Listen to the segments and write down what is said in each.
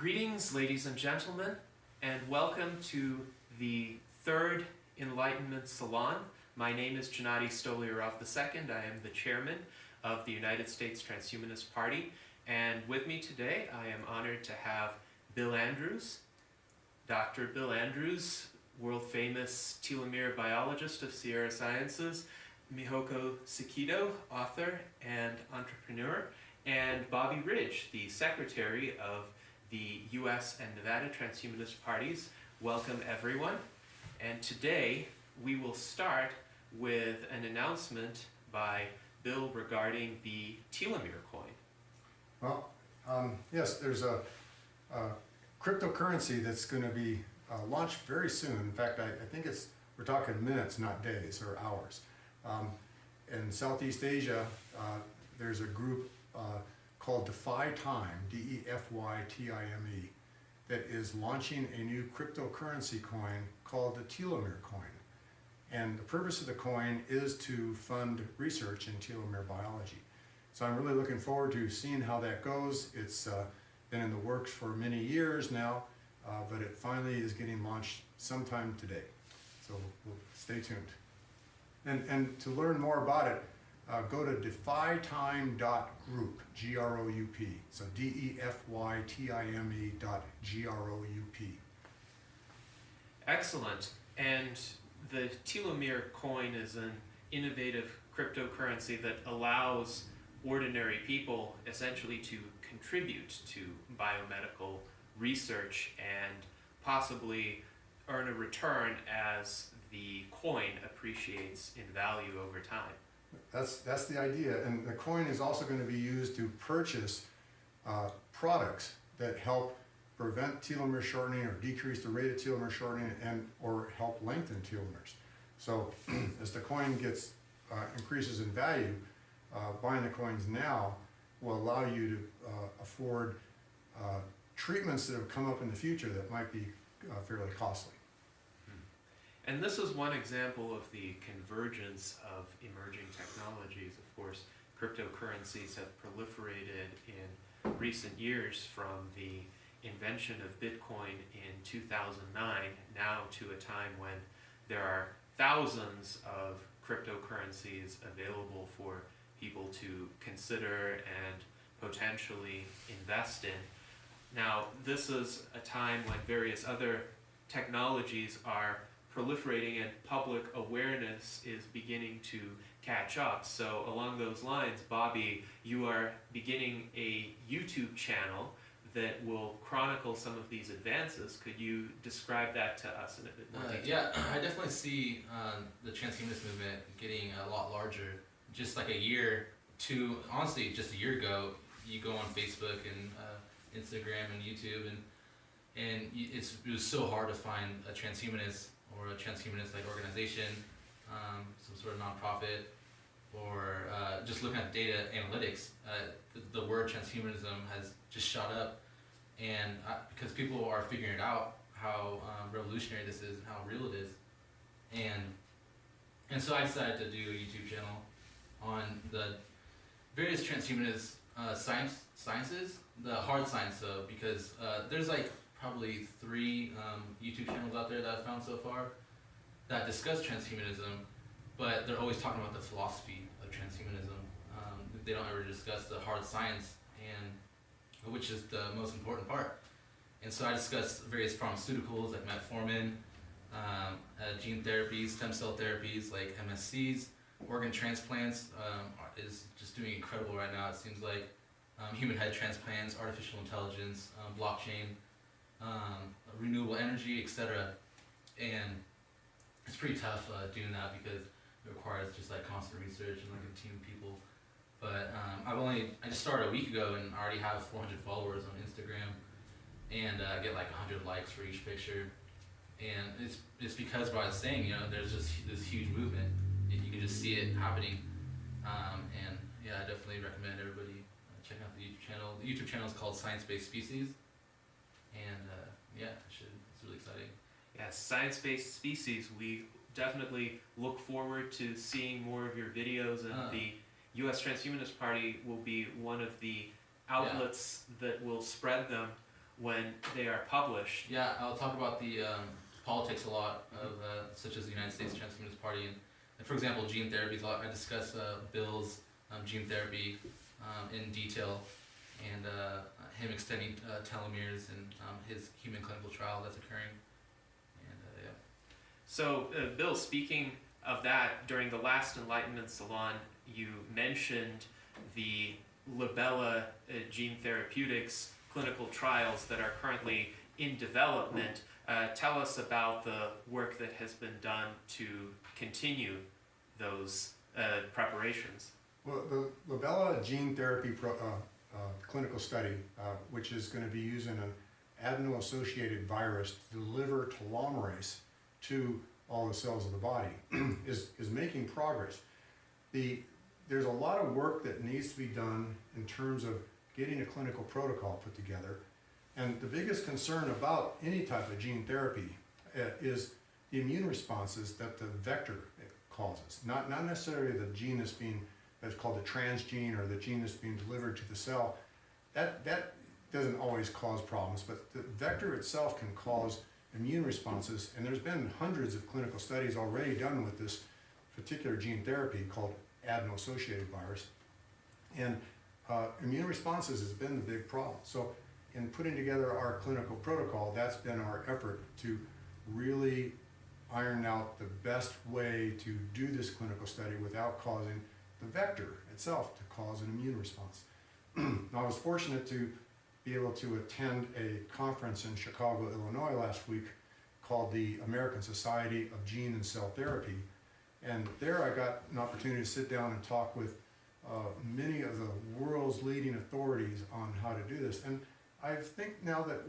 Greetings, ladies and gentlemen, and welcome to the Third Enlightenment Salon. My name is Gennady Stolyarov II. I am the chairman of the United States Transhumanist Party, and with me today I am honored to have Bill Andrews, Dr. Bill Andrews, world-famous telomere biologist of Sierra Sciences, Mihoko Sekido, author and entrepreneur, and Bobby Ridge, the secretary of the U.S. and Nevada Transhumanist Parties. Welcome, everyone. And today we will start with an announcement by Bill regarding the telomere coin. Well, yes, there's a cryptocurrency that's going to be launched very soon. In fact, I think we're talking minutes, not days or hours. In Southeast Asia, there's a group called Defy Time, D-E-F-Y-T-I-M-E, that is launching a new cryptocurrency coin called the telomere coin. And the purpose of the coin is to fund research in telomere biology. So I'm really looking forward to seeing how that goes. It's been in the works for many years now, but it finally is getting launched sometime today. So we'll stay tuned. And to learn more about it, go to defytime.group, G-R-O-U-P. So D-E-F-Y-T-I-M-E.G-R-O-U-P. Excellent. And the telomere coin is an innovative cryptocurrency that allows ordinary people essentially to contribute to biomedical research and possibly earn a return as the coin appreciates in value over time. That's the idea, and the coin is also going to be used to purchase products that help prevent telomere shortening or decrease the rate of telomere shortening or help lengthen telomeres. So as the coin gets increases in value, buying the coins now will allow you to afford treatments that have come up in the future that might be fairly costly. And this is one example of the convergence of emerging technologies. Of course, cryptocurrencies have proliferated in recent years from the invention of Bitcoin in 2009 now to a time when there are thousands of cryptocurrencies available for people to consider and potentially invest in. Now, this is a time when various other technologies are proliferating and public awareness is beginning to catch up. So along those lines, Bobby, you are beginning a YouTube channel that will chronicle some of these advances. Could you describe that to us in a bit more detail? Yeah, I definitely see the transhumanist movement getting a lot larger. Just like a year to, honestly, just a year ago, you go on Facebook and Instagram and YouTube, and it was so hard to find a transhumanist or a transhumanist-like organization, some sort of nonprofit, or just looking at data analytics, the word transhumanism has just shot up, and because people are figuring it out how revolutionary this is and how real it is, and so I decided to do a YouTube channel on the various transhumanist sciences, the hard science though, because there's like probably 3 YouTube channels out there that I've found so far that discuss transhumanism, but they're always talking about the philosophy of transhumanism. They don't ever discuss the hard science, and which is the most important part. And so I discussed various pharmaceuticals like Metformin, gene therapies, stem cell therapies like MSCs, organ transplants is just doing incredible right now. It seems like human head transplants, artificial intelligence, blockchain, renewable energy, etc. And it's pretty tough doing that because it requires just like constant research and like a team of people. But I just started a week ago and I already have 400 followers on Instagram, and I get like 100 likes for each picture. And it's because what I was saying, there's just this huge movement. You can just see it happening. And yeah, I definitely recommend everybody check out the YouTube channel. The YouTube channel is called Science-Based Species. And yeah, it's really exciting. Yes, Science-Based Species. We definitely look forward to seeing more of your videos, and the U.S. Transhumanist Party will be one of the outlets that will spread them. when they are published. Yeah, I'll talk about the politics a lot of such as the United States Transhumanist Party, and for example, gene therapies. I discuss Bill's gene therapy in detail, and him extending telomeres and his human clinical trial that's occurring. And yeah. So, Bill, speaking of that, during the last Enlightenment Salon, you mentioned the LaBella gene therapeutics clinical trials that are currently in development. Tell us about the work that has been done to continue those preparations. Well, the LaBella gene therapy clinical study, which is going to be using an adeno-associated virus to deliver telomerase to all the cells of the body, is making progress. There's a lot of work that needs to be done in terms of getting a clinical protocol put together. And the biggest concern about any type of gene therapy is the immune responses that the vector causes. Not necessarily the gene that's called the transgene or the gene that's being delivered to the cell. That doesn't always cause problems, but the vector itself can cause immune responses. And there's been hundreds of clinical studies already done with this particular gene therapy called adeno-associated virus. And immune responses has been the big problem. So in putting together our clinical protocol, that's been our effort to really iron out the best way to do this clinical study without causing the vector itself to cause an immune response. Now, I was fortunate to be able to attend a conference in Chicago, Illinois last week called the American Society of Gene and Cell Therapy. And there I got an opportunity to sit down and talk with many of the world's leading authorities on how to do this. And I think now that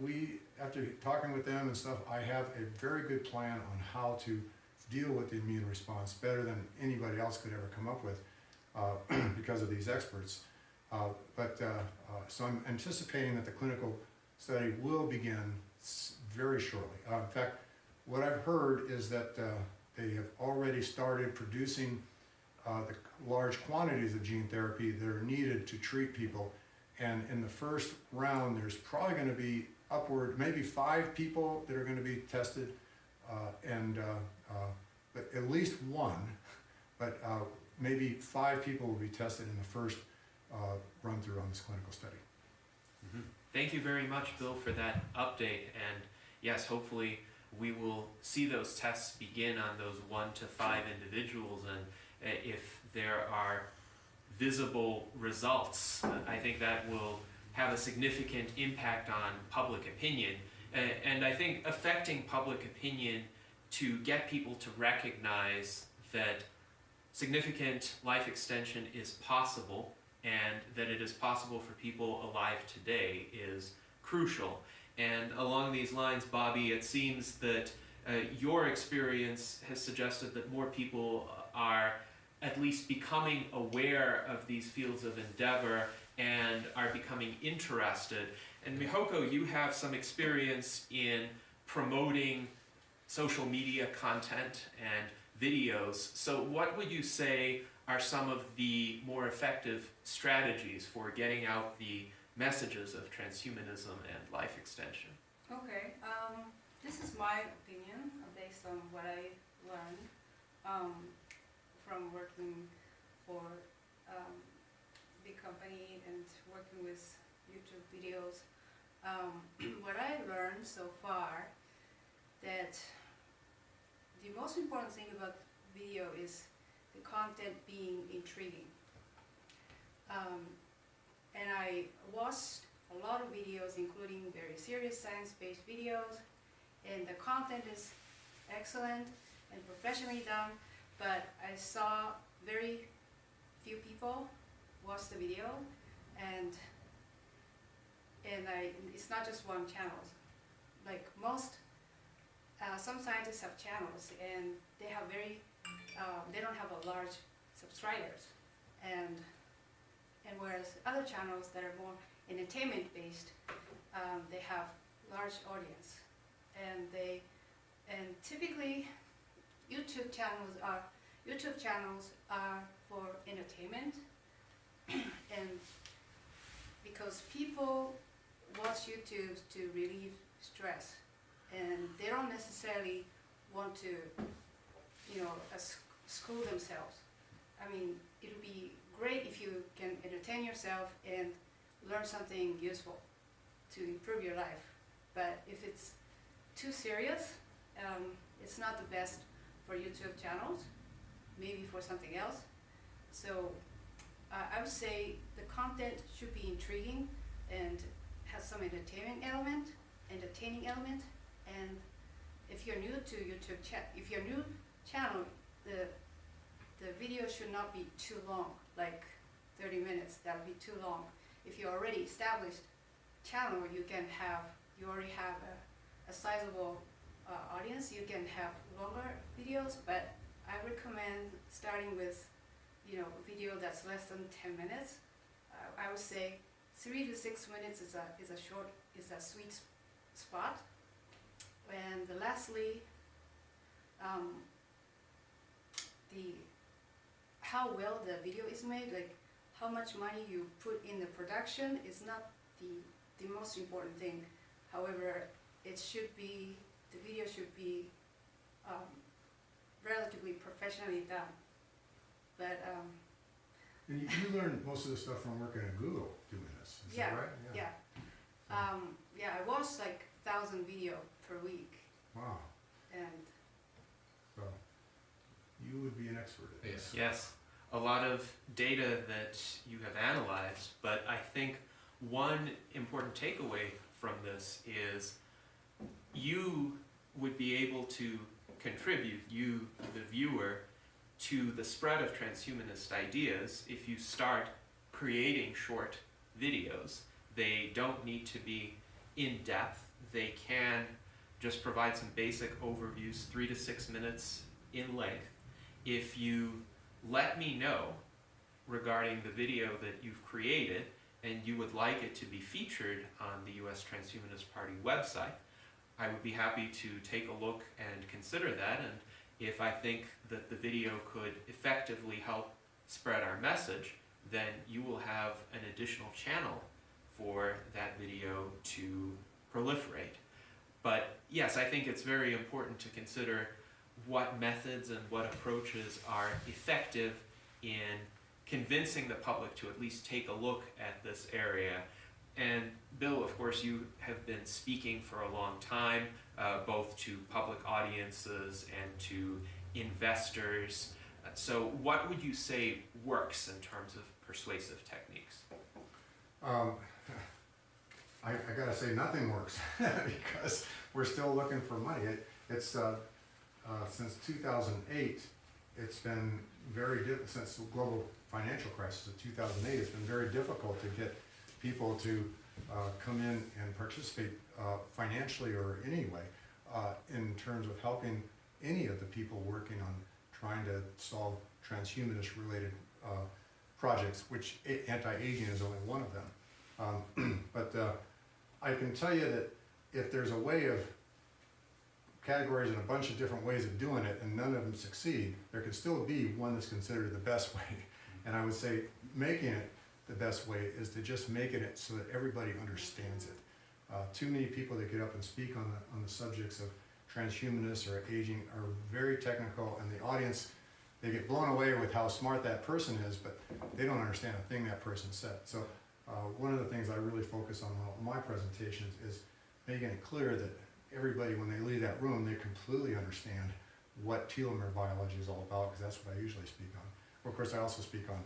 after talking with them and stuff, I have a very good plan on how to deal with the immune response better than anybody else could ever come up with because of these experts. So I'm anticipating that the clinical study will begin very shortly. In fact, what I've heard is that they have already started producing the large quantities of gene therapy that are needed to treat people. And in the first round, there's probably going to be upward, maybe 5 people that are going to be tested, but at least one, but maybe 5 people will be tested in the first run through on this clinical study. Mm-hmm. Thank you very much, Bill, for that update. And yes, hopefully we will see those tests begin on those 1 to 5 individuals, and if there are visible results, I think that will have a significant impact on public opinion. And I think affecting public opinion to get people to recognize that significant life extension is possible and that it is possible for people alive today is crucial. And along these lines, Bobby, it seems that your experience has suggested that more people are at least becoming aware of these fields of endeavor and are becoming interested. And Mihoko, you have some experience in promoting social media content and videos. So what would you say are some of the more effective strategies for getting out the messages of transhumanism and life extension? Okay, this is my opinion based on what I learned from working for big company and working with YouTube videos. What I learned so far, that the most important thing about video is the content being intriguing. And I watched a lot of videos, including very serious science-based videos, and the content is excellent and professionally done, but I saw very few people watch the video, and it's not just one channel. Like some scientists have channels, and they have they don't have a large subscribers, and whereas other channels that are more entertainment based, they have large audience, and typically YouTube channels are for entertainment, and because people watch YouTube to relieve stress, and they don't necessarily want to, school themselves. I mean, it would be great if you can entertain yourself and learn something useful to improve your life. But if it's too serious, it's not the best for YouTube channels, maybe for something else. So I would say the content should be intriguing and has some entertaining element, and if you're new to YouTube if you're new channel, the video should not be too long, like 30 minutes, that would be too long. If you're already established channel, you already have a sizable audience, you can have longer videos, but I recommend starting with a video that's less than 10 minutes. I would say 3 to 6 minutes is a sweet spot. And lastly, how well the video is made, like how much money you put in the production is not the most important thing. However, the video should be relatively professionally done. But And you learned most of the stuff from working at Google doing this, is that right? yeah. I watch like 1,000 video per week, Wow, and so you would be an expert at this. Yes, a lot of data that you have analyzed, but I think one important takeaway from this is you would be able to contribute, you, the viewer, to the spread of transhumanist ideas if you start creating short videos. They don't need to be in depth. They can just provide some basic overviews, 3 to 6 minutes in length. If you let me know regarding the video that you've created and you would like it to be featured on the US Transhumanist Party website, I would be happy to take a look and consider that, and if I think that the video could effectively help spread our message, then you will have an additional channel for that video to proliferate. But yes, I think it's very important to consider what methods and what approaches are effective in convincing the public to at least take a look at this area. And Bill, of course, you have been speaking for a long time, both to public audiences and to investors. So what would you say works in terms of persuasive techniques? I gotta say nothing works because we're still looking for money. It's since 2008, it's been since the global financial crisis of 2008, it's been very difficult to get people to come in and participate financially or any way in terms of helping any of the people working on trying to solve transhumanist related projects, which anti-aging is only one of them. But I can tell you that if there's a way of categories and a bunch of different ways of doing it and none of them succeed, there can still be one that's considered the best way. And I would say making it the best way is to just making it so that everybody understands it. Too many people that get up and speak on the subjects of transhumanists or aging are very technical, and the audience, they get blown away with how smart that person is, but they don't understand a thing that person said. So one of the things I really focus on in my presentations is making it clear that everybody, when they leave that room, they completely understand what telomere biology is all about, because that's what I usually speak on. Of course, I also speak on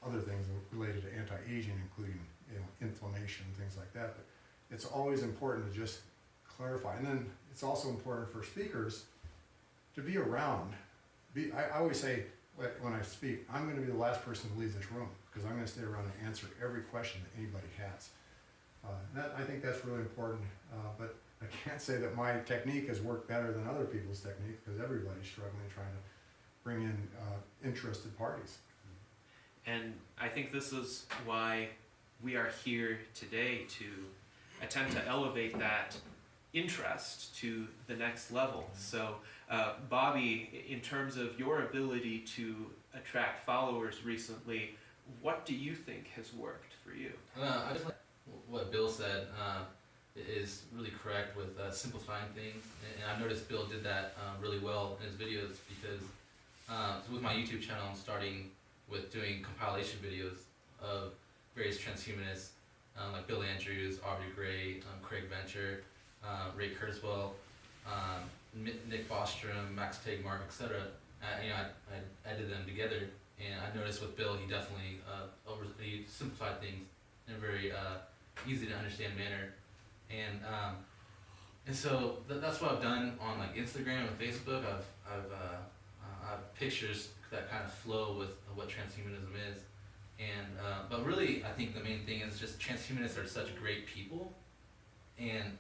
other things related to anti-aging, including inflammation and things like that. But it's always important to just clarify. And then it's also important for speakers to be around. I always say when I speak, I'm going to be the last person to leave this room, because I'm going to stay around and answer every question that anybody has. I think that's really important, but I can't say that my technique has worked better than other people's technique, because everybody's struggling trying to bring in interested parties. And I think this is why we are here today, to attempt to elevate that interest to the next level. So Bobby, in terms of your ability to attract followers recently, what do you think has worked for you? I just what Bill said is really correct with simplifying things, and I've noticed Bill did that really well in his videos because so with my YouTube channel, I'm starting with doing compilation videos of various transhumanists like Bill Andrews, Aubrey Gray, Craig Venture, Ray Kurzweil, Nick Bostrom, Max Tegmark, etc. I edited them together, and I noticed with Bill, he definitely he simplified things in a very easy to understand manner, and so that's what I've done on like Instagram and Facebook. I've pictures that kind of flow with what transhumanism is, and but really, I think the main thing is just transhumanists are such great people, and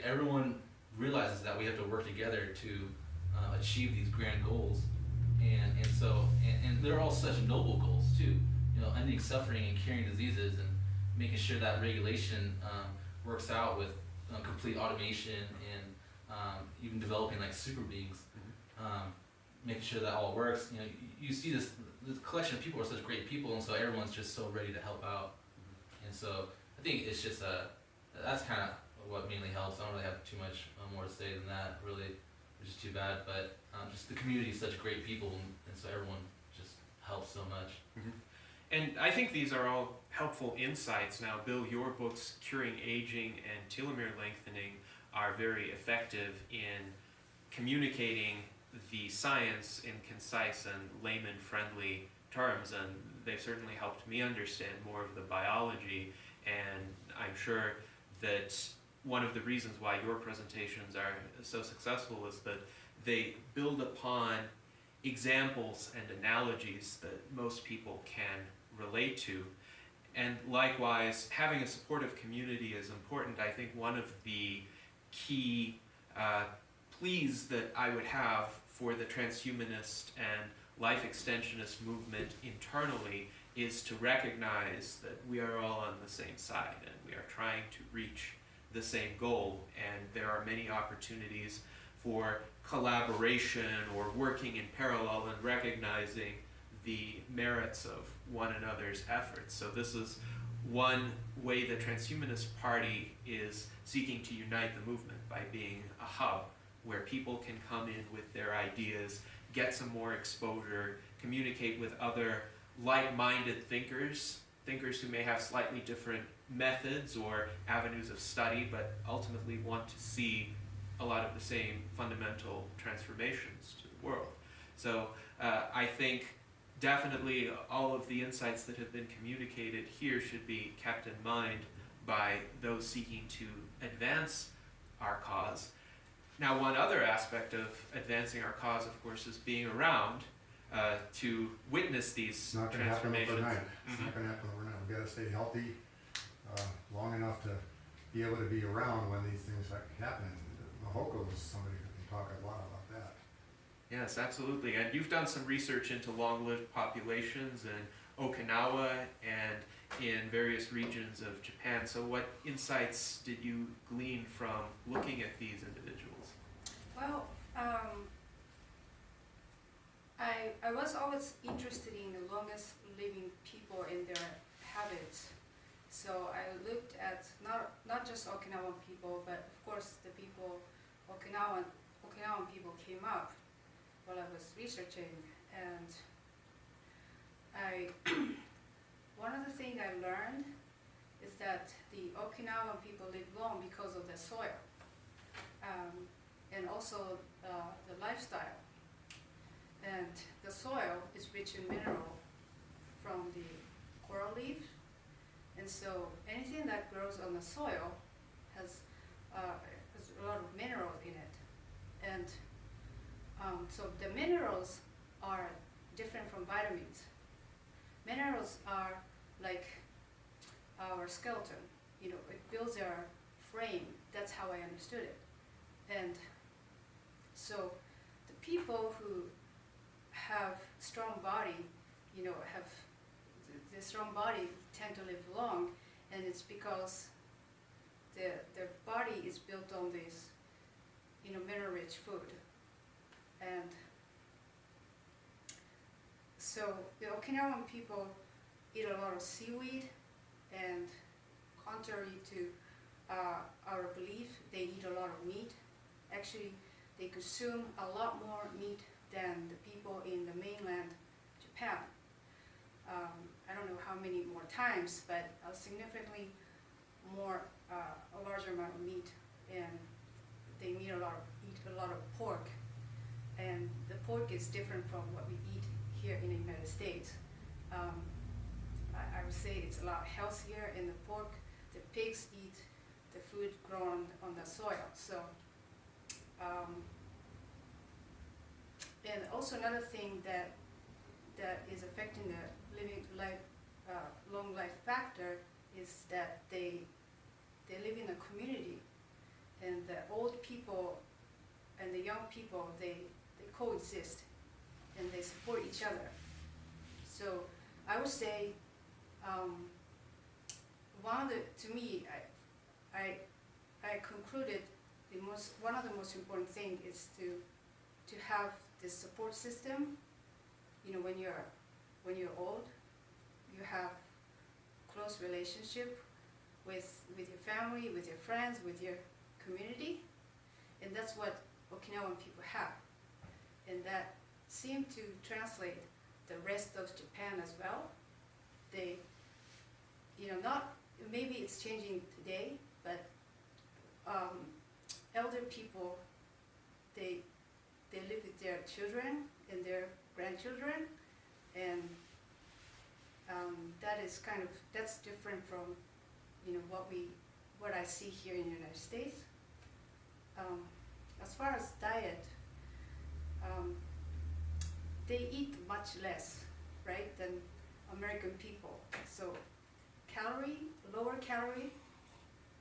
everyone realizes that we have to work together to achieve these grand goals, and they're all such noble goals too. You know, ending suffering and curing diseases, and making sure that regulation works out with complete automation, and even developing like super beings, making sure that all works. You know, you see this collection of people are such great people, and so everyone's just so ready to help out. And so I think it's just that's kind of what mainly helps. I don't really have too much more to say than that, really, which is too bad. But just the community is such great people, and so everyone just helps so much. Mm-hmm. And I think these are all helpful insights. Now, Bill, your books, Curing Aging and Telomere Lengthening, are very effective in communicating the science in concise and layman-friendly terms, and they've certainly helped me understand more of the biology, and I'm sure that one of the reasons why your presentations are so successful is that they build upon examples and analogies that most people can relate to. And likewise, having a supportive community is important. I think one of the key pleas that I would have for the transhumanist and life extensionist movement internally is to recognize that we are all on the same side and we are trying to reach the same goal, and there are many opportunities for collaboration or working in parallel and recognizing the merits of one another's efforts. So this is one way the Transhumanist Party is seeking to unite the movement, by being a hub where people can come in with their ideas, get some more exposure, communicate with other like-minded thinkers who may have slightly different methods or avenues of study, but ultimately want to see a lot of the same fundamental transformations to the world. So I think definitely all of the insights that have been communicated here should be kept in mind by those seeking to advance our cause. Now, one other aspect of advancing our cause, of course, is being around to witness these It's not going to happen transformations. overnight. It's not going to happen overnight. We've got to stay healthy long enough to be able to be around when these things happen. Mihoko is somebody who can talk a lot about that. Yes, absolutely. And you've done some research into long-lived populations in Okinawa and in various regions of Japan. So what insights did you glean from looking at these individuals? Well, I was always interested in the longest living people and their habits. So I looked at not just Okinawan people, but of course the people, Okinawan people came up while I was researching, and one of the things I learned is that the Okinawan people live long because of the soil, and also the lifestyle. And the soil is rich in mineral from the coral leaf, and so anything that grows on the soil has a lot of minerals in it. And so the minerals are different from vitamins. Minerals are like our skeleton, you know, it builds our frame. That's how I understood it. And so the people who have strong body, you know, have the strong body tend to live long, and it's because their body is built on this, you know, mineral-rich food. And so the Okinawan people eat a lot of seaweed and contrary to our belief, they eat a lot of meat. Actually, they consume a lot more meat than the people in the mainland Japan. I don't know how many more times, but significantly more, a larger amount of meat, and they eat a lot of pork. And the pork is different from what we eat here in the United States. I would say it's a lot healthier in the pork. The pigs eat the food grown on the soil. So, and also another thing that is affecting the long life factor is that they live in a community, and the old people and the young people, they coexist and they support each other. So I would say to me, I concluded one of the most important things is to have this support system. You know, when you're old, you have close relationship with your family, with your friends, with your community, and that's what Okinawan people have, and that seemed to translate the rest of Japan as well. They, maybe it's changing today, but elder people, they live with their children and their grandchildren, and that's different from what I see here in the United States. As far as diet, they eat much less, right, than American people. So lower calorie,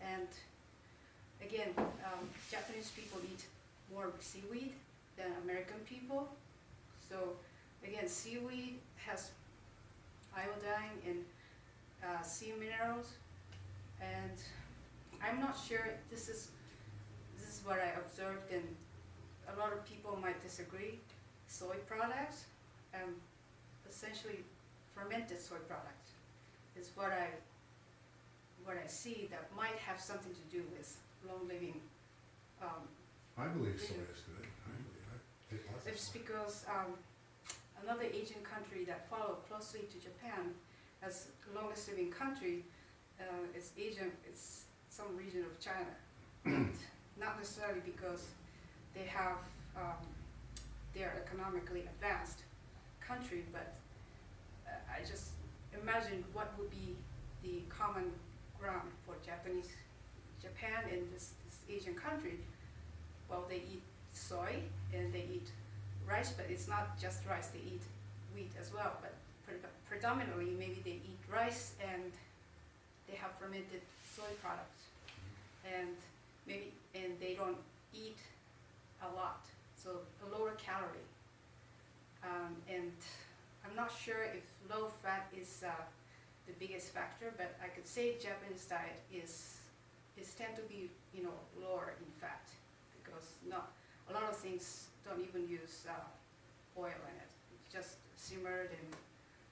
and again, Japanese people eat more seaweed than American people. So again, seaweed has iodine and sea minerals, and I'm not sure this is what I observed, and a lot of people might disagree. Soy products, essentially fermented soy products, is what I see that might have something to do with long living. I believe soy is good. I take lots of It's soy. because another Asian country that followed closely to Japan as the longest living country, it's Asian, it's some region of China. And not necessarily because they have, they're economically advanced country, but I just imagine what would be the common ground for Japan and this Asian country. Well, they eat soy and they eat rice, but it's not just rice, they eat wheat as well, but predominantly maybe they eat rice and they have fermented soy products, and they don't eat a lot, so a lower calorie. And I'm not sure if low fat is the biggest factor, but I could say Japanese diet is tend to be lower in fat, because a lot of things don't even use oil in it. It's just simmered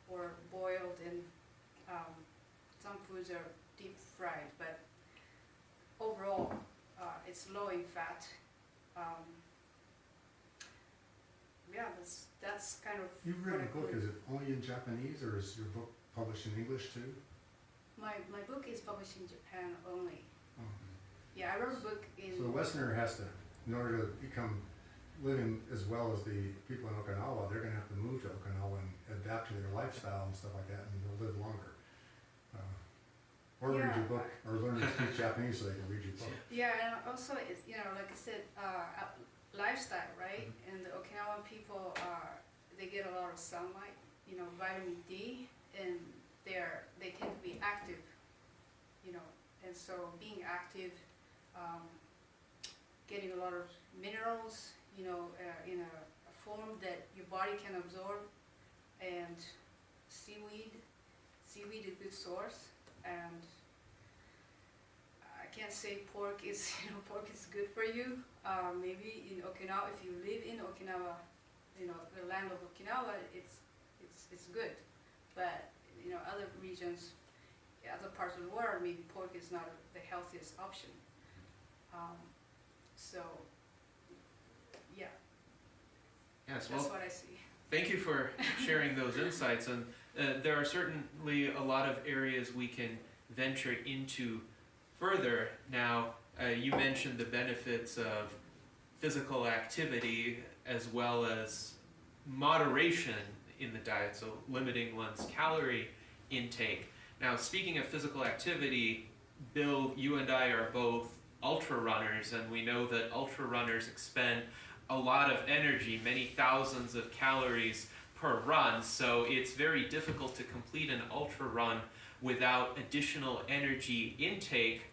or boiled, and some foods are deep fried, but overall it's low in fat. Yeah, that's kind of. You've written a book. Is it only in Japanese, or is your book published in English too? My book is published in Japan only. Oh. Yeah, I wrote a book in. So the Westerner has to, in order to become living as well as the people in Okinawa, they're going to have to move to Okinawa and adapt to their lifestyle and stuff like that, and they'll live longer. Or read your book, or learn to speak Japanese so they can read your book. Yeah, and also it's like I said, lifestyle, right? And the Okinawan people they get a lot of sunlight, vitamin D, and they tend to be active, and so being active, getting a lot of minerals, in a form that your body can absorb, and seaweed is a good source, and I can't say pork is good for you. Maybe in Okinawa, if you live in Okinawa, the land of Okinawa, it's good, but other regions, other parts of the world, maybe pork is not the healthiest option. So, yeah, Yes, that's well, what I see. thank you for sharing those insights. And there are certainly a lot of areas we can venture into further. Now, you mentioned the benefits of physical activity as well as moderation in the diet, so limiting one's calorie intake. Now, speaking of physical activity, Bill, you and I are both ultra runners, and we know that ultra runners expend a lot of energy, many thousands of calories per run, so it's very difficult to complete an ultra run without additional energy intake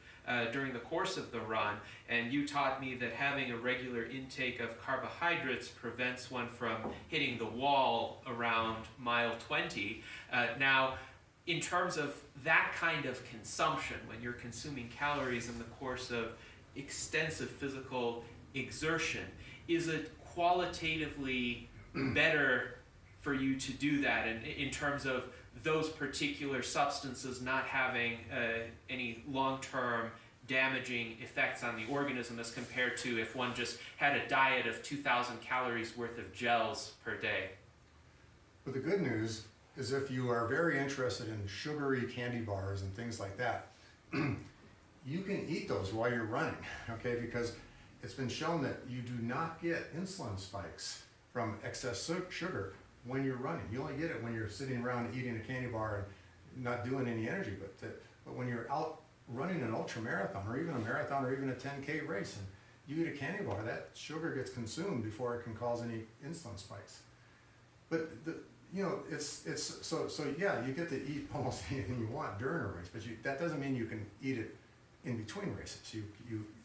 during the course of the run. And you taught me that having a regular intake of carbohydrates prevents one from hitting the wall around mile 20. Now, in terms of that kind of consumption, when you're consuming calories in the course of extensive physical exertion, is it qualitatively better for you to do that in terms of those particular substances not having any long-term damaging effects on the organism as compared to if one just had a diet of 2,000 calories worth of gels per day? But the good news is if you are very interested in sugary candy bars and things like that, you can eat those while you're running, okay? Because it's been shown that you do not get insulin spikes from excess sugar when you're running. You only get it when you're sitting around eating a candy bar and not doing any energy. But when you're out running an ultra marathon or even a marathon or even a 10K race and you eat a candy bar, that sugar gets consumed before it can cause any insulin spikes. But so yeah, you get to eat almost anything you want during a race, but that doesn't mean you can eat it in between races.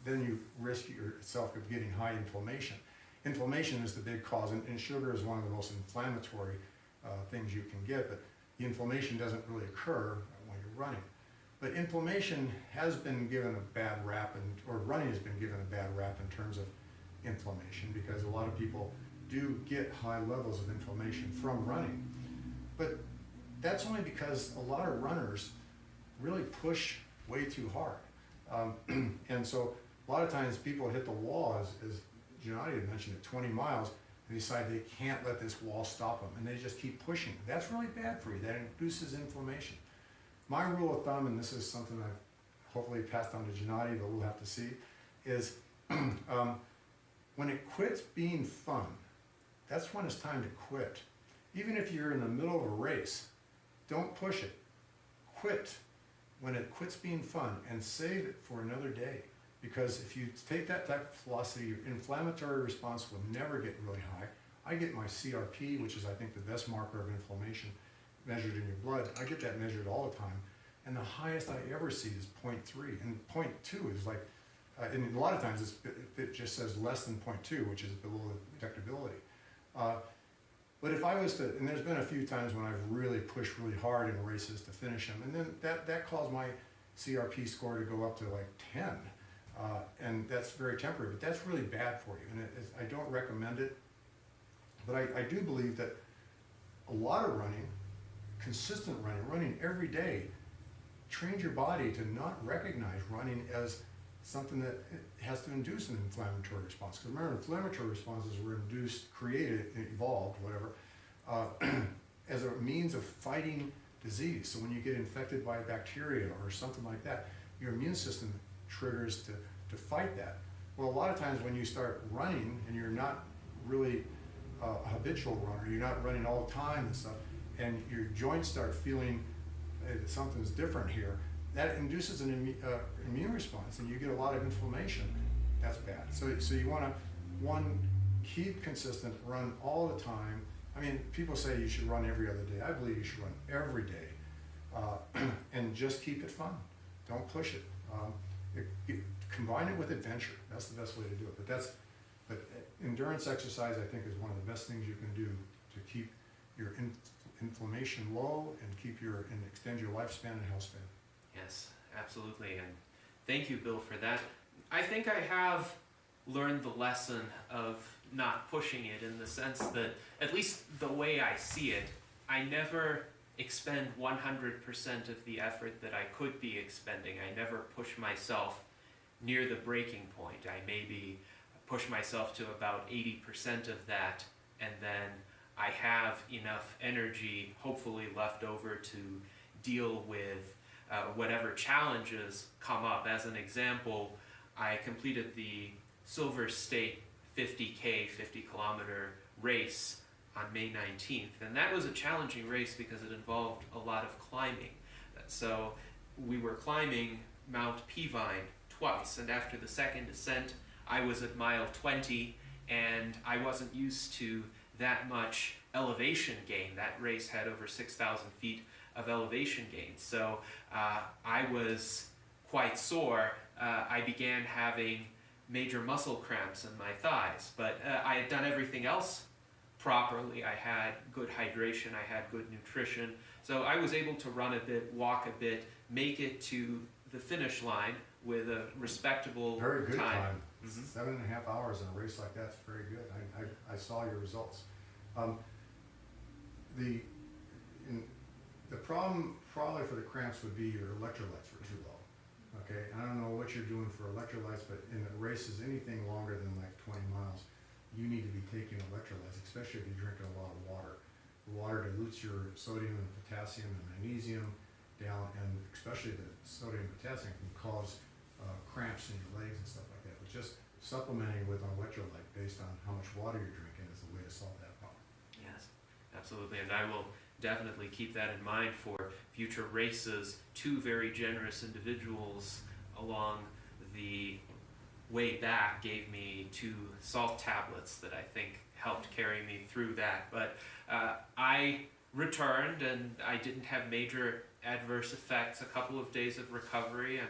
Then you risk yourself of getting high inflammation. Inflammation is the big cause, and sugar is one of the most inflammatory things you can get, but the inflammation doesn't really occur when you're running. But inflammation has been given a bad rap, or running has been given a bad rap in terms of inflammation, because a lot of people do get high levels of inflammation from running. But that's only because a lot of runners really push way too hard. And so a lot of times people hit the wall, as Gennady had mentioned, at 20 miles, and decide they can't let this wall stop them, and they just keep pushing. That's really bad for you. That induces inflammation. My rule of thumb, and this is something I've hopefully passed on to Gennady, but we'll have to see, is when it quits being fun, that's when it's time to quit. Even if you're in the middle of a race, don't push it. Quit when it quits being fun and save it for another day. Because if you take that type of philosophy, your inflammatory response will never get really high. I get my CRP, which is I think the best marker of inflammation, measured in your blood. I get that measured all the time. And the highest I ever see is 0.3. And 0.2 is like, and a lot of times it just says less than 0.2, which is below the detectability. But if I was to, and there's been a few times when I've really pushed really hard in races to finish them, and then that caused my CRP score to go up to like 10. And that's very temporary, but that's really bad for you. And I don't recommend it. But I do believe that a lot of running, consistent running every day, trains your body to not recognize running as something that has to induce an inflammatory response. Because remember, inflammatory responses were induced, created, evolved, whatever, as a means of fighting disease. So when you get infected by a bacteria or something like that, your immune system triggers to fight that. Well, a lot of times when you start running and you're not really a habitual runner, you're not running all the time and stuff, and your joints start feeling something's different here, that induces an immune response, and you get a lot of inflammation. That's bad. So you want to, keep consistent, run all the time. I mean, people say you should run every other day. I believe you should run every day, and just keep it fun. Don't push it. Combine it with adventure. That's the best way to do it. But endurance exercise, I think, is one of the best things you can do to keep your inflammation low and extend your lifespan and health span. Yes, absolutely, and thank you, Bill, for that. I think I have learned the lesson of not pushing it, in the sense that, at least the way I see it, I never expend 100% of the effort that I could be expending. I never push myself near the breaking point. I maybe push myself to about 80% of that, and then I have enough energy, hopefully left over, to deal with whatever challenges come up. As an example, I completed the Silver State 50K, 50-kilometer race on May 19th, and that was a challenging race because it involved a lot of climbing. So we were climbing Mount Peavine twice, and after the second descent, I was at mile 20, and I wasn't used to that much elevation gain. That race had over 6,000 feet of elevation gain, so I was quite sore. I began having major muscle cramps in my thighs, but I had done everything else properly. I had good hydration, I had good nutrition, so I was able to run a bit, walk a bit, make it to the finish line with a respectable Very good time. Mhm. 7.5 hours in a race like that's very good. I saw your results. The problem probably for the cramps would be your electrolytes were too low. Okay, I don't know what you're doing for electrolytes, but in the races, anything longer than like 20 miles, you need to be taking electrolytes, especially if you're drinking a lot of water. Water dilutes your sodium and potassium and magnesium down, and especially the sodium and potassium can cause cramps in your legs and stuff like that. But just supplementing with an electrolyte based on how much water you're drinking is the way to solve that problem. Yes, absolutely, and I will definitely keep that in mind for future races. Two very generous individuals along the way back gave me 2 salt tablets that I think helped carry me through that. But I returned, and I didn't have major adverse effects. A couple of days of recovery, and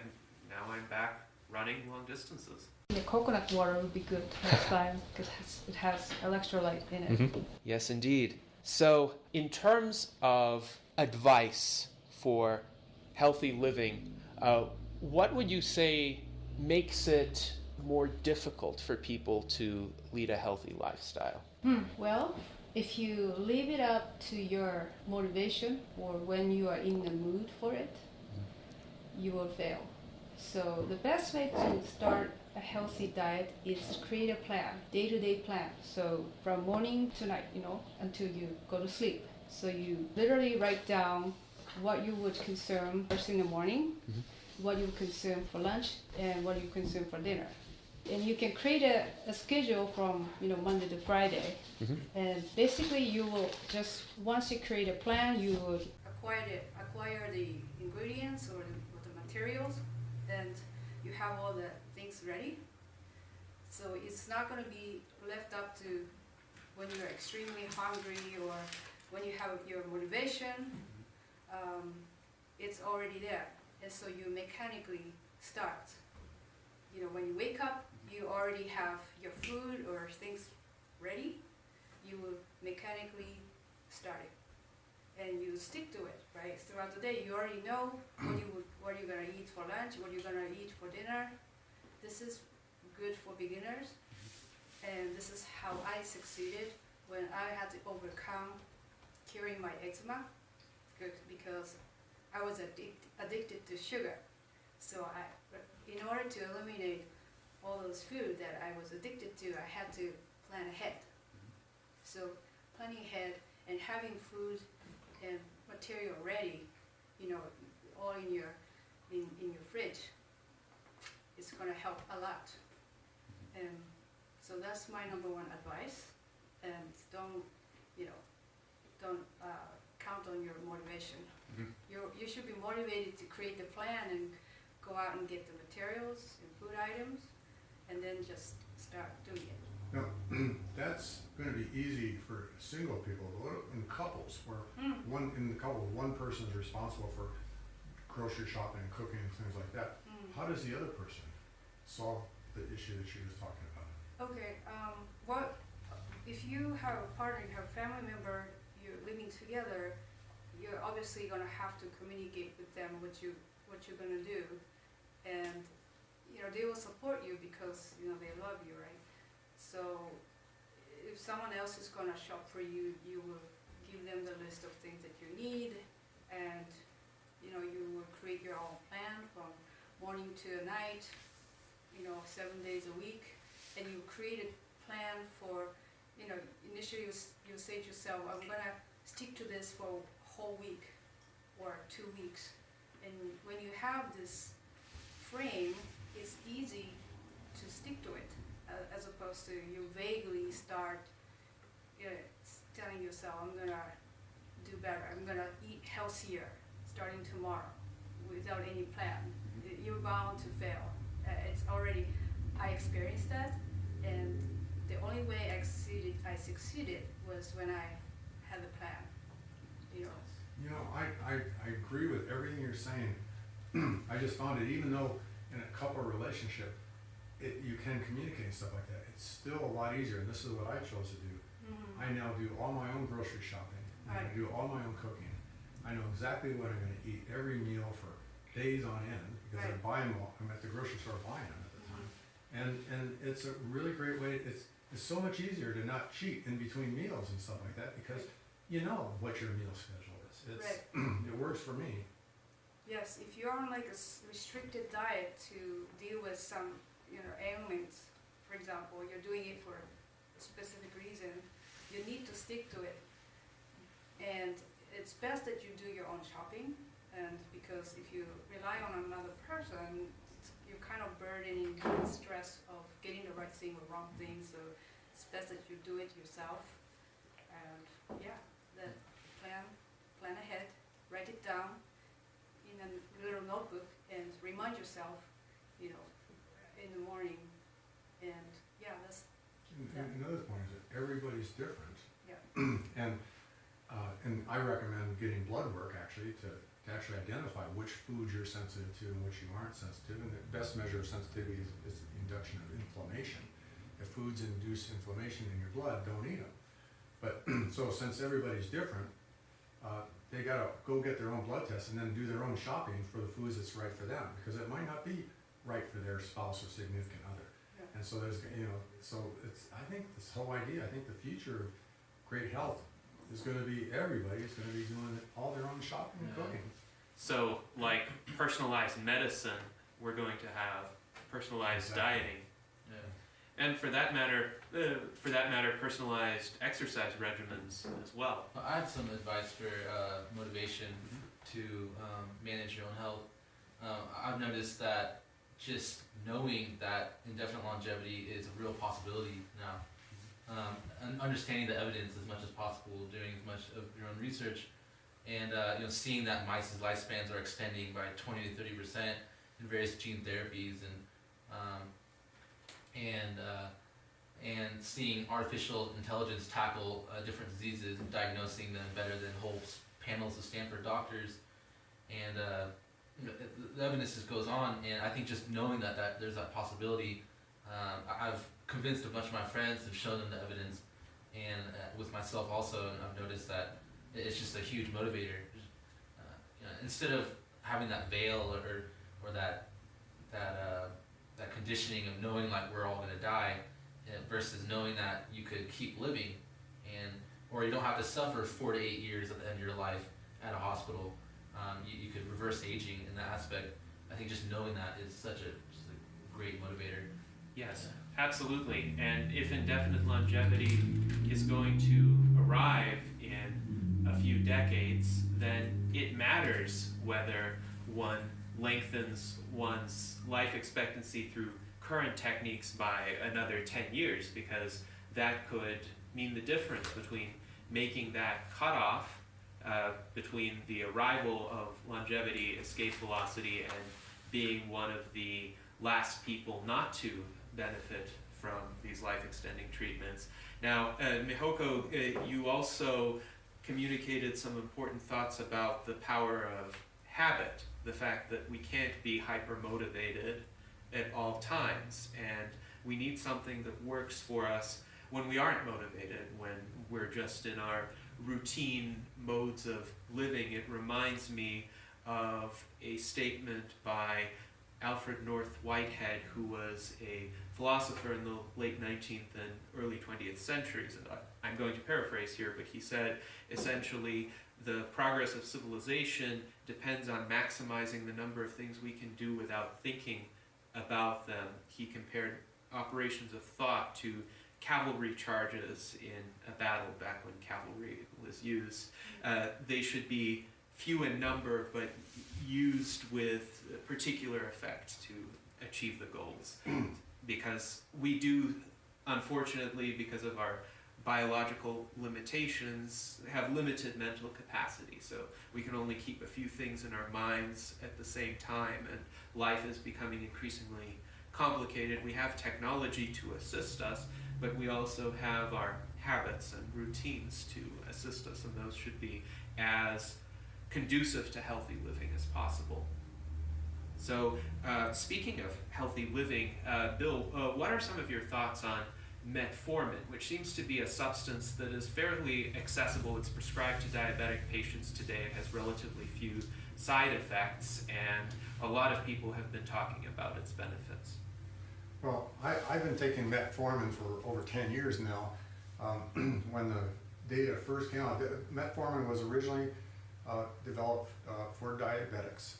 now I'm back running long distances. The coconut water would be good next time because it has electrolyte in it. Yes, indeed. So, in terms of advice for healthy living, what would you say makes it more difficult for people to lead a healthy lifestyle? Well, if you leave it up to your motivation or when you are in the mood for it, you will fail. So the best way to start a healthy diet is to create a plan, day-to-day plan. So from morning to night, until you go to sleep. So you literally write down what you would consume first in the morning, what you would consume for lunch, and what you consume for dinner. And you can create a schedule from Monday to Friday. And basically you will just, once you create a plan, you will acquire the ingredients or the materials, and you have all the things ready. So it's not going to be left up to when you're extremely hungry or when you have your motivation. It's already there, and so you mechanically start. When you wake up, you already have your food or things ready. You will mechanically start it, and you stick to it, right? Throughout the day, you already know what you're gonna eat for lunch, what you're gonna eat for dinner. This is good for beginners, and this is how I succeeded when I had to overcome curing my eczema, because I was addicted to sugar. So in order to eliminate all those food that I was addicted to, I had to plan ahead. So planning ahead and having food and material ready, all in your fridge, it's going to help a lot. And so that's my number one advice. And don't count on your motivation. You should be motivated to create the plan and go out and get the materials and food items, and then just start doing it. Now, that's going to be easy for single people. What in couples, where one person is responsible for grocery shopping and cooking and things like that? How does the other person solve the issue that she was talking about? Okay, if you have a partner, you have a family member, you're living together, you're obviously going to have to communicate with them what you're going to do, and they will support you because they love you, right? So if someone else is going to shop for you, you will give them the list of things that you need, and you will create your own plan from morning to night, 7 days a week, and you create a plan for, initially you say to yourself, I'm gonna stick to this for a whole week or 2 weeks. And when you have this frame, it's easy to stick to it, as opposed to you vaguely start telling yourself, I'm gonna do better, I'm gonna eat healthier starting tomorrow without any plan. You're bound to fail. I experienced that, and the only way I succeeded was when I had a plan. I agree with everything you're saying. I just found it, even though in a couple relationship, you can communicate and stuff like that, it's still a lot easier, and this is what I chose to do. Mm-hmm. I now do all my own grocery shopping, and I Right. do all my own cooking. I know exactly what I'm gonna eat every meal for days on end, because Right. I'm at the grocery store buying them at the time. And it's a really great way, it's so much easier to not cheat in between meals and stuff like that, because you know what your meal schedule is. Right. It works for me. Yes, if you're on like a restricted diet to deal with some, ailments, for example, you're doing it for a specific reason, you need to stick to it. And it's best that you do your own shopping, and because if you rely on another person, you're kind of burdening the stress of getting the right thing or wrong thing, so it's best that you do it yourself. And then plan ahead, write it down in a little notebook, and remind yourself, in the morning. And that's And another point is that everybody's different. Yeah. And I recommend getting blood work actually to actually identify which foods you're sensitive to and which you aren't sensitive. And the best measure of sensitivity is the induction of inflammation. If foods induce inflammation in your blood, don't eat them. But so since everybody's different, they gotta go get their own blood test and then do their own shopping for the foods that's right for them, because it might not be right for their spouse or significant other. Yeah. And so there's, so I think this whole idea, I think the future of great health is gonna be, everybody's gonna be doing all their own shopping and Yeah. cooking. So, like personalized medicine, we're going to have personalized Exactly. dieting, Yeah. and for that matter, personalized exercise regimens as well. Well, I have some advice for motivation to manage your own health. I've noticed that just knowing that indefinite longevity is a real possibility now, and understanding the evidence as much as possible, doing as much of your own research, and seeing that mice's lifespans are extending by 20 to 30% in various gene therapies, and seeing artificial intelligence tackle different diseases and diagnosing them better than whole panels of Stanford doctors, and the evidence just goes on. And I think just knowing that there's that possibility, I've convinced a bunch of my friends and shown them the evidence, and with myself also, and I've noticed that it's just a huge motivator. Instead of having that veil or that conditioning of knowing like we're all gonna die, versus knowing that you could keep living, or you don't have to suffer 4 to 8 years at the end of your life at a hospital. You could reverse aging in that aspect. I think just knowing that is just a great motivator. Yes, absolutely. And if indefinite longevity is going to arrive in a few decades, then it matters whether one lengthens one's life expectancy through current techniques by another 10 years, because that could mean the difference between making that cutoff between the arrival of longevity, escape velocity, and being one of the last people not to benefit from these life-extending treatments. Now, Mihoko, you also communicated some important thoughts about the power of habit, the fact that we can't be hyper-motivated at all times, and we need something that works for us when we aren't motivated, when we're just in our routine modes of living. It reminds me of a statement by Alfred North Whitehead, who was a philosopher in the late 19th and early 20th centuries. I'm going to paraphrase here, but he said essentially the progress of civilization depends on maximizing the number of things we can do without thinking about them. He compared operations of thought to cavalry charges in a battle back when cavalry was used. They should be few in number, but used with particular effect to achieve the goals. Because we do, unfortunately, because of our biological limitations, have limited mental capacity. So we can only keep a few things in our minds at the same time, and life is becoming increasingly complicated. We have technology to assist us, but we also have our habits and routines to assist us, and those should be as conducive to healthy living as possible. So speaking of healthy living, Bill, what are some of your thoughts on Metformin, which seems to be a substance that is fairly accessible? It's prescribed to diabetic patients today. It has relatively few side effects, and a lot of people have been talking about its benefits. Well, I've been taking Metformin for over 10 years now. When the data first came out, Metformin was originally developed for diabetics.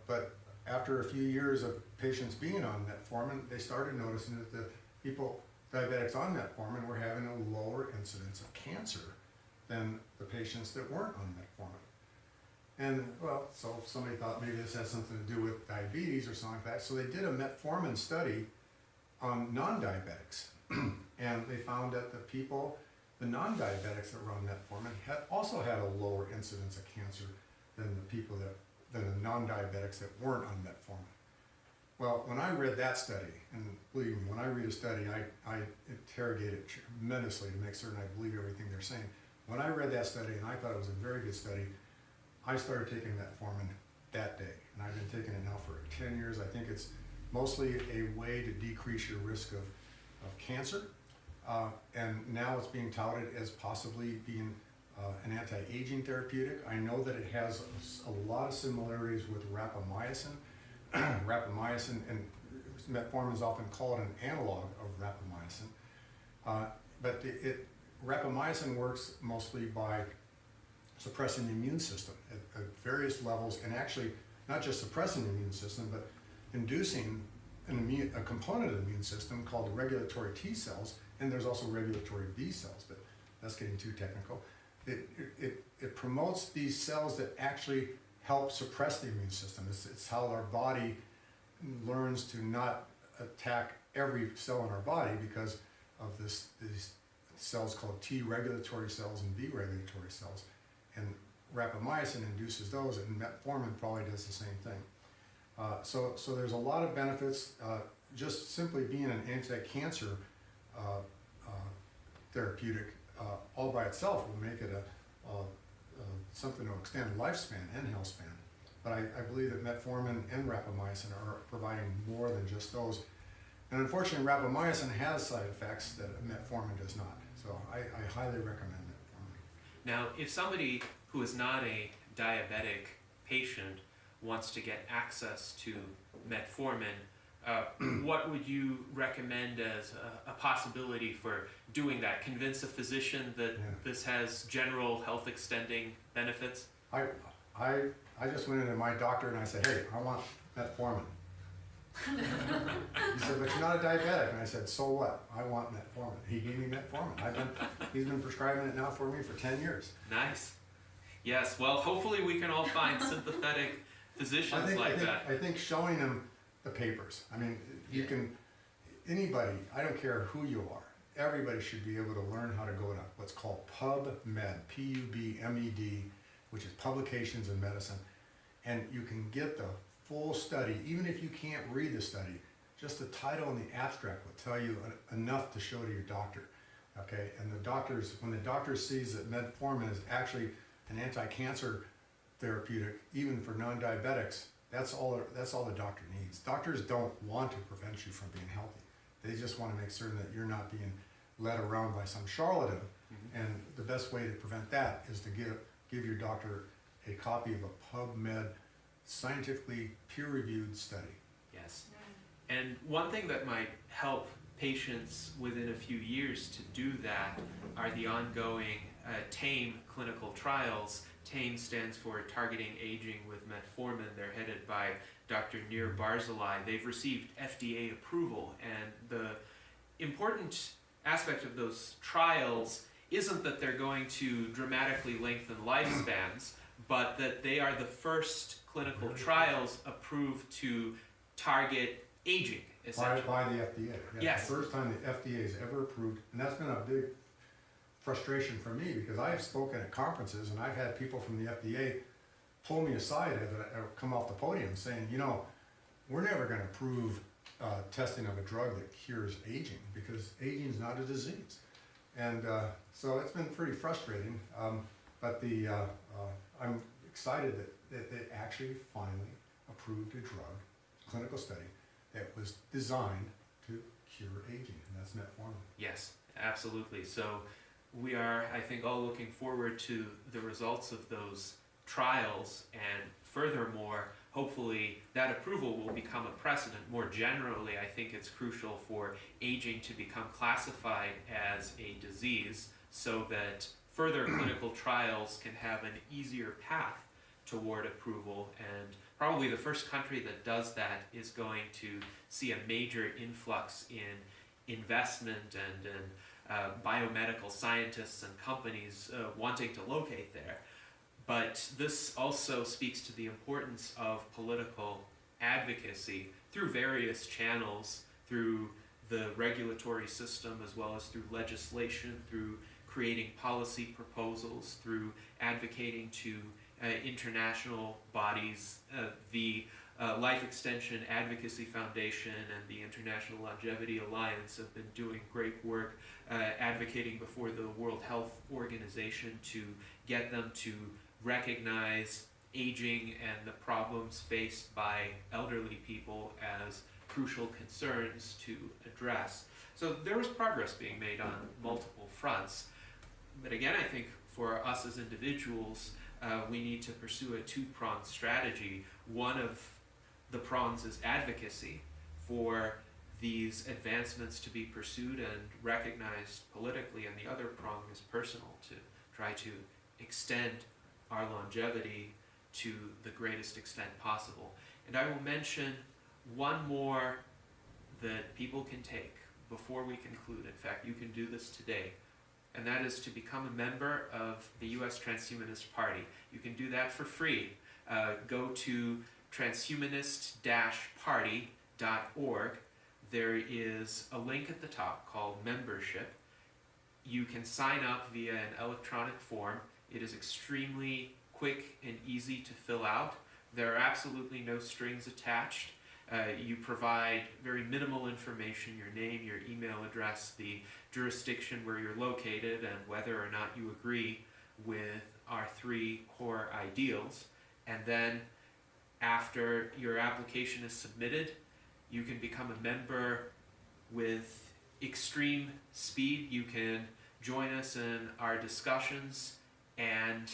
But after a few years of patients being on Metformin, they started noticing that the diabetics on Metformin were having a lower incidence of cancer than the patients that weren't on Metformin. And well, so somebody thought maybe this has something to do with diabetes or something like that. So they did a Metformin study on non-diabetics. And they found that the non-diabetics that were on Metformin also had a lower incidence of cancer than the non-diabetics that weren't on Metformin. Well, when I read that study, and believe me, when I read a study, I interrogate it tremendously to make certain I believe everything they're saying. When I read that study, and I thought it was a very good study, I started taking Metformin that day, and I've been taking it now for 10 years. I think it's mostly a way to decrease your risk of cancer, and now it's being touted as possibly being an anti-aging therapeutic. I know that it has a lot of similarities with rapamycin. Rapamycin, and Metformin is often called an analog of rapamycin, but rapamycin works mostly by suppressing the immune system at various levels, and actually not just suppressing the immune system, but inducing a component of the immune system called the regulatory T cells, and there's also regulatory B cells, but that's getting too technical. It promotes these cells that actually help suppress the immune system. It's how our body learns to not attack every cell in our body because of these cells called T regulatory cells and B regulatory cells. And rapamycin induces those, and Metformin probably does the same thing. So there's a lot of benefits. Just simply being an anti-cancer therapeutic all by itself will make it something to extend lifespan and health span. But I believe that Metformin and rapamycin are providing more than just those. And unfortunately, rapamycin has side effects that Metformin does not. So I highly recommend Metformin. Now, if somebody who is not a diabetic patient wants to get access to Metformin, what would you recommend as a possibility for doing that? Convince a physician that this has general health extending benefits? I just went into my doctor and I said, hey, I want Metformin. He said, but you're not a diabetic. And I said, so what? I want Metformin. He gave me Metformin. He's been prescribing it now for me for 10 years. Nice. Yes, well, hopefully we can all find sympathetic physicians that. I think showing them the papers. I mean, anybody, I don't care who you are, everybody should be able to learn how to go to what's called PubMed, P-U-B-M-E-D, which is Publications in Medicine. And you can get the full study, even if you can't read the study, just the title and the abstract will tell you enough to show to your doctor. Okay, and when the doctor sees that Metformin is actually an anti-cancer therapeutic, even for non-diabetics, that's all the doctor needs. Doctors don't want to prevent you from being healthy. They just want to make certain that you're not being led around by some charlatan. Mm-hmm. And the best way to prevent that is to give your doctor a copy of a PubMed scientifically peer-reviewed study. Yes. And one thing that might help patients within a few years to do that are the ongoing TAME clinical trials. TAME stands for Targeting Aging with Metformin. They're headed by Dr. Nir Barzilai. They've received FDA approval, and the important aspect of those trials isn't that they're going to dramatically lengthen lifespans, but that they are the first clinical trials approved to target aging, essentially. By the FDA. Yeah, Yes. The first time the FDA has ever approved, and that's been a big frustration for me, because I've spoken at conferences and I've had people from the FDA pull me aside as I come off the podium saying, you know, we're never going to approve testing of a drug that cures aging, because aging is not a disease. And so it's been pretty frustrating, but I'm excited that they actually finally approved a drug, clinical study, that was designed to cure aging, and that's metformin. Yes, absolutely. So we are, I think, all looking forward to the results of those trials, and furthermore, hopefully that approval will become a precedent. More generally, I think it's crucial for aging to become classified as a disease so that further clinical trials can have an easier path toward approval, and probably the first country that does that is going to see a major influx in investment and biomedical scientists and companies wanting to locate there. But this also speaks to the importance of political advocacy through various channels, through the regulatory system, as well as through legislation, through creating policy proposals, through advocating to international bodies. The Life Extension Advocacy Foundation and the International Longevity Alliance have been doing great work advocating before the World Health Organization to get them to recognize aging and the problems faced by elderly people as crucial concerns to address. So there was progress being made on multiple fronts. But again, I think for us as individuals, we need to pursue a two-pronged strategy. One of the prongs is advocacy for these advancements to be pursued and recognized politically, and the other prong is personal, to try to extend our longevity to the greatest extent possible. And I will mention one more that people can take before we conclude. In fact, you can do this today, and that is to become a member of the U.S. Transhumanist Party. You can do that for free. Go to transhumanist-party.org. There is a link at the top called Membership. You can sign up via an electronic form. It is extremely quick and easy to fill out. There are absolutely no strings attached. You provide very minimal information: your name, your email address, the jurisdiction where you're located, and whether or not you agree with our 3 core ideals. And then after your application is submitted, you can become a member with extreme speed. You can join us in our discussions and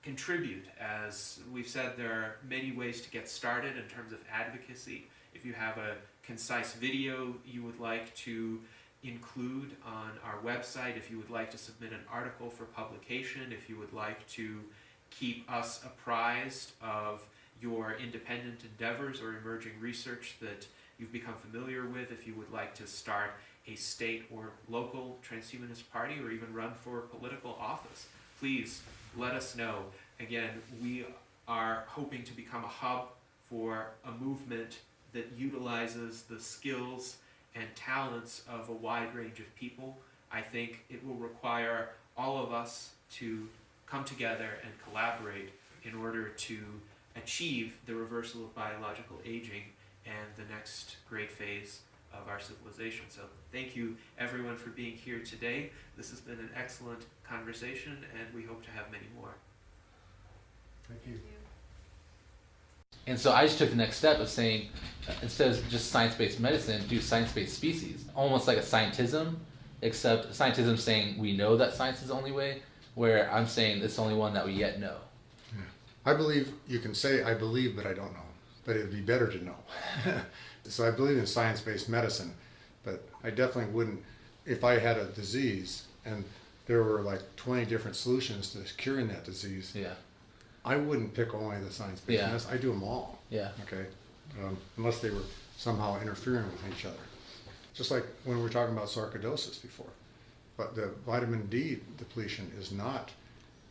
contribute. As we've said, there are many ways to get started in terms of advocacy. If you have a concise video you would like to include on our website, if you would like to submit an article for publication, if you would like to keep us apprised of your independent endeavors or emerging research that you've become familiar with, if you would like to start a state or local transhumanist party or even run for political office, please let us know. Again, we are hoping to become a hub for a movement that utilizes the skills and talents of a wide range of people. I think it will require all of us to come together and collaborate in order to achieve the reversal of biological aging and the next great phase of our civilization. So thank you everyone for being here today. This has been an excellent conversation, and we hope to have many more. Thank you. And so I just took the next step of saying, instead of just science-based medicine, do science-based species. Almost like a scientism, except scientism saying we know that science is the only way, where I'm saying it's the only one that we yet know. I believe you can say I believe, but I don't know. But it would be better to know. So I believe in science-based medicine, but I definitely wouldn't, if I had a disease and there were like 20 different solutions to curing that disease, Yeah. I wouldn't pick only the science-based Yeah. medicine. I do them all. Yeah. Okay, unless they were somehow interfering with each other. Just like when we were talking about sarcoidosis before. But the vitamin D depletion is not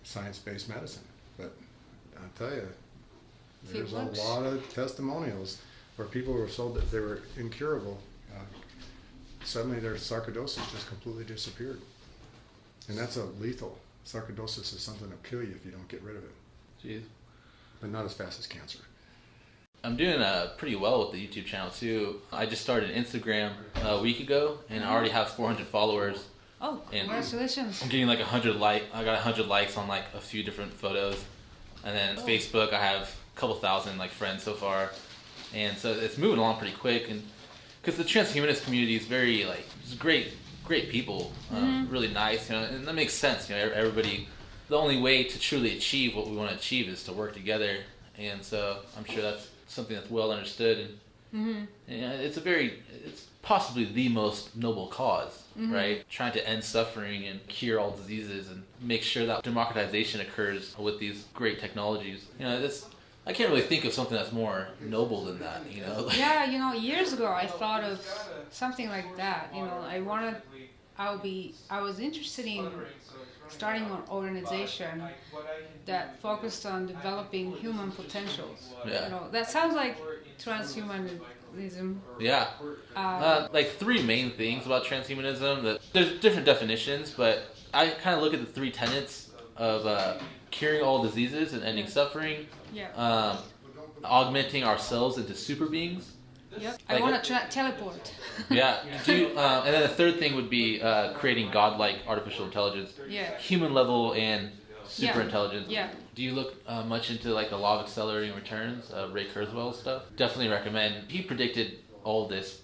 science-based medicine. But I'll tell you, there's a lot of testimonials where people were told that they were incurable. Suddenly their sarcoidosis just completely disappeared. And that's a lethal. Sarcoidosis is something that'll kill you if you don't get rid of it. Jeez. But not as fast as cancer. I'm doing pretty well with the YouTube channel too. I just started Instagram a week ago, and I already have 400 followers. Oh, And congratulations. I'm getting like 100 I got 100 likes on like a few different photos, and then Facebook I have a couple thousand like friends so far, and so it's moving along pretty quick. And because the transhumanist community is very like just great people, really nice, and that makes sense. Everybody. The only way to truly achieve what we want to achieve is to work together, and so I'm sure that's something that's well understood, and it's possibly the most noble cause, right? Trying to end suffering and cure all diseases and make sure that democratization occurs with these great technologies. I can't really think of something that's more noble than that, Yeah, years ago I thought of something like that. I was interested in starting an organization that focused on developing human potentials. Yeah. That sounds like transhumanism. Yeah. Like three main things about transhumanism. That there's different definitions, but I kind of look at the three tenets of curing all diseases and ending suffering, Yeah. augmenting ourselves into super beings. Yep. Like I want to teleport. Yeah. And then the third thing would be creating godlike artificial intelligence, Yeah. human level and super Yeah. intelligence. Yeah. Do you look much into like the law of accelerating returns, Ray Kurzweil stuff? Definitely recommend. He predicted all this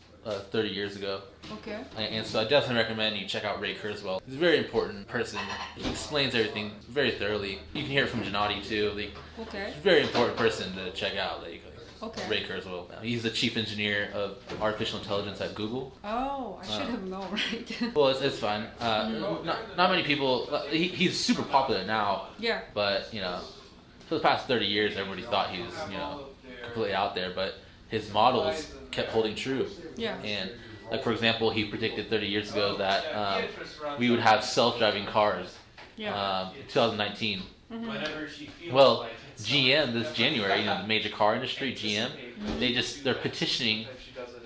30 years ago. Okay. And so I definitely recommend you check out Ray Kurzweil. He's a very important person. He explains everything very thoroughly. You can hear it from Gennady too. Okay. He's a very important person to check out. Okay. Ray Kurzweil. He's the chief engineer of artificial intelligence at Google. Oh, I should have known, right? Well, it's fine. Not many people. He's super popular now, Yeah. but for the past 30 years, everybody thought he was completely out there. But his models kept holding true. Yeah. And like for example, he predicted 30 years ago that we would have self-driving cars Yeah. in 2019. Whenever she feels Well, like it's GM this January, the major car industry, GM, they're petitioning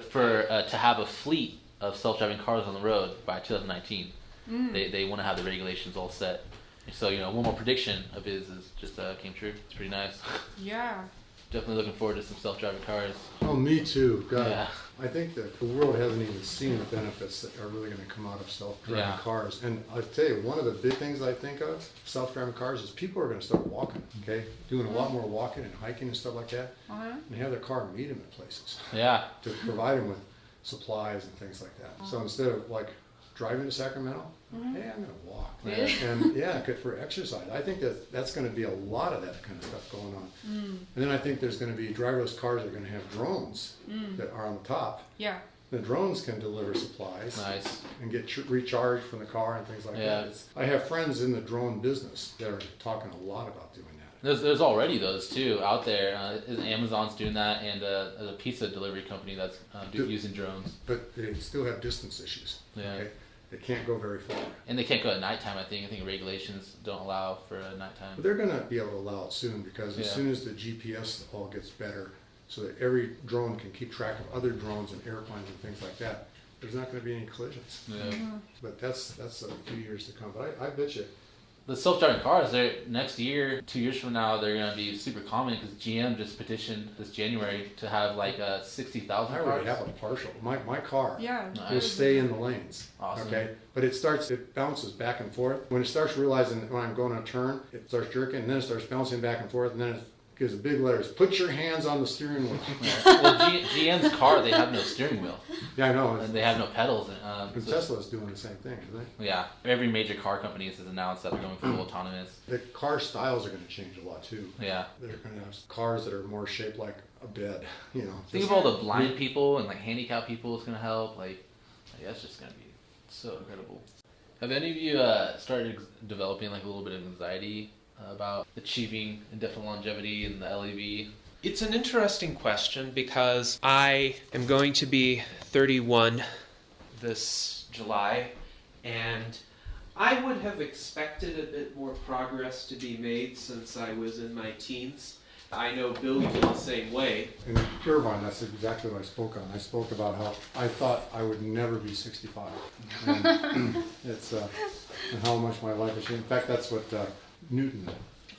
for to have a fleet of self-driving cars on the road by 2019. They want to have the regulations all set. So one more prediction of his is just came true. It's pretty nice. Yeah. Definitely looking forward to some self-driving cars. Oh, me too. God, Yeah. I think that the world hasn't even seen the benefits that are really going to come out of self-driving Yeah. cars. And I'll tell you, one of the big things I think of self-driving cars is people are going to start walking, okay? Doing a lot more walking and hiking and stuff like that. Uh-huh. And have their car meet them at places Yeah. to provide them with supplies and things like that. So instead of like driving to Sacramento, hey, I'm going to walk. Really? And yeah, good for exercise. I think that's going to be a lot of that kind of stuff going on. And then I think there's going to be driverless cars that are going to have drones that are on the top. Yeah. The drones can deliver supplies Nice. and get recharged from the car and things like Yeah. that. I have friends in the drone business that are talking a lot about doing that. There's already those too out there. Amazon's doing that, and there's a pizza delivery company that's using drones. But they still have distance issues. Yeah. Okay? They can't go very far. And they can't go at nighttime. I think regulations don't allow for nighttime. But they're going to be able to allow it soon because as Yeah. soon as the GPS all gets better so that every drone can keep track of other drones and airplanes and things like that, there's not going to be any collisions. Yeah. But that's a few years to come. But I bet you. The self-driving cars, next year, 2 years from now, they're going to be super common because GM just petitioned this January to have like 60,000 I cars. already have a partial. My car Yeah. Nice. will stay in the lanes. Awesome. Okay, but it bounces back and forth. When it starts realizing that when I'm going to turn, it starts jerking, and then it starts bouncing back and forth, and then it gives the big letters, put your hands on the steering wheel. Well, GM's car, they have no steering wheel Yeah, I know. and they have no pedals. And So- Tesla's doing the same thing, isn't it? yeah, every major car company has announced that they're going full autonomous. The car styles are going to change a lot too. Yeah, They're going to have cars that are more shaped like a bed, you know. Think of all the blind people and like handicapped people it's gonna help. Like that's just gonna be so incredible. Have any of you started developing like a little bit of anxiety about achieving indefinite longevity and the LAV? It's an interesting question because I am going to be 31 this July, and I would have expected a bit more progress to be made since I was in my teens. I know Bill, you feel the same way. In Irvine, that's exactly what I spoke on. I spoke about how I thought I would never be 65. And it's and how much my life has changed. In fact, that's what Newton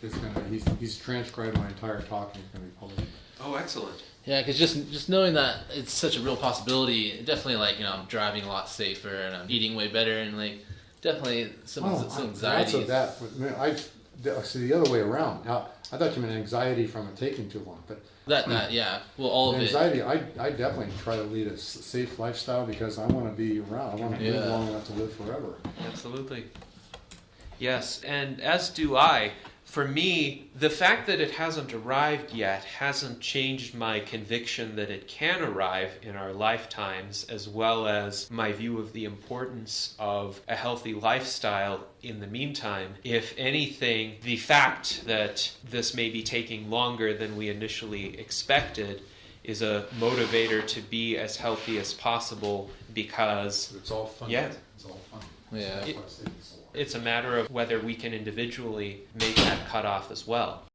is going to, he's transcribed my entire talk and he's going to be published. Oh, excellent. Yeah, because just knowing that it's such a real possibility, it definitely like, you know, I'm driving a lot safer and I'm eating way better and like definitely some anxiety. I see the other way around. Now, I thought you meant anxiety from it taking too long, but That yeah, well, all of anxiety, I definitely try to lead a safe lifestyle because I want to be around. I want to live long enough to live forever. Absolutely. Yes, and as do I. For me, the fact that it hasn't arrived yet hasn't changed my conviction that it can arrive in our lifetimes, as well as my view of the importance of a healthy lifestyle in the meantime. If anything, the fact that this may be taking longer than we initially expected is a motivator to be as healthy as possible because It's all fun. Yeah. It's all fun. Yeah. That's why I say it's so long. it's a matter of whether we can individually make that cutoff as well.